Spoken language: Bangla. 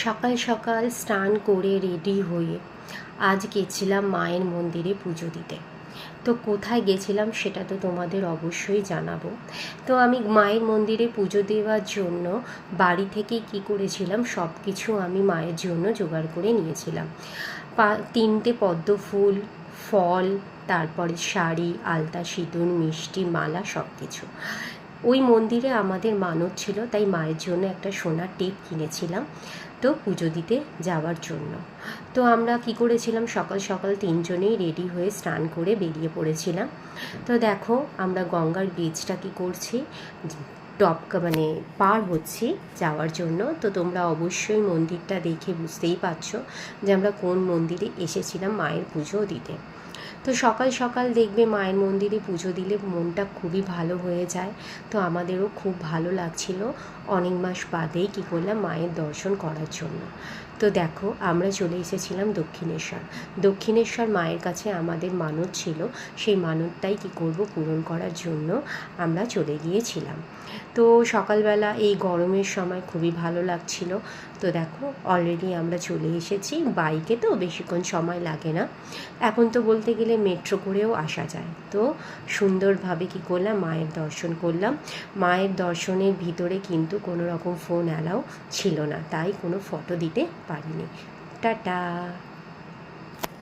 সকাল সকাল স্নান করে রেডি হয়ে আজ গেছিলাম মায়ের মন্দিরে পুজো দিতে। তো কোথায় গেছিলাম সেটা তো তোমাদের অবশ্যই জানাবো। তো আমি মায়ের মন্দিরে পুজো দেওয়ার জন্য বাড়ি থেকে কি করেছিলাম, সব কিছু আমি মায়ের জন্য জোগাড় করে নিয়েছিলাম। 3টে পদ্ম ফুল, ফল, তারপরে শাড়ি, আলতা, সিঁদুর, মিষ্টি, মালা, সব কিছু। ওই মন্দিরে আমাদের মানত ছিল, তাই মায়ের জন্য একটা সোনার টেপ কিনেছিলাম তো পুজো দিতে যাওয়ার জন্য। তো আমরা কি করেছিলাম, সকাল সকাল তিনজনেই রেডি হয়ে স্নান করে বেরিয়ে পড়েছিলাম। তো দেখো আমরা গঙ্গার ব্রিজটা কি করছি, মানে পার হচ্ছি যাওয়ার জন্য। তো তোমরা অবশ্যই মন্দিরটা দেখে বুঝতেই পারছো যে আমরা কোন মন্দিরে এসেছিলাম মায়ের পুজো দিতে। তো সকাল সকাল দেখবে মায়ের মন্দিরে পুজো দিলে মনটা খুবই ভালো হয়ে যায়। তো আমাদেরও খুব ভালো লাগছিল, অনেক মাস বাদেই কী করলাম মায়ের দর্শন করার জন্য। তো দেখো আমরা চলে এসেছিলাম দক্ষিণেশ্বর। দক্ষিণেশ্বর মায়ের কাছে আমাদের মানত ছিল, সেই মানতটাই কী করব পূরণ করার জন্য আমরা চলে গিয়েছিলাম। তো সকালবেলা এই গরমের সময় খুবই ভালো লাগছিল। তো দেখো অলরেডি আমরা চলে এসেছি। বাইকে তো বেশিক্ষণ সময় লাগে না, এখন তো বলতে গেলে মেট্রো করেও আসা যায়। তো সুন্দরভাবে কী করলাম মায়ের দর্শন করলাম। মায়ের দর্শনের ভিতরে কিন্তু কোনো রকম ফোন অ্যালাউ ছিল না, তাই কোনো ফটো দিতে পারিনি। টাটা।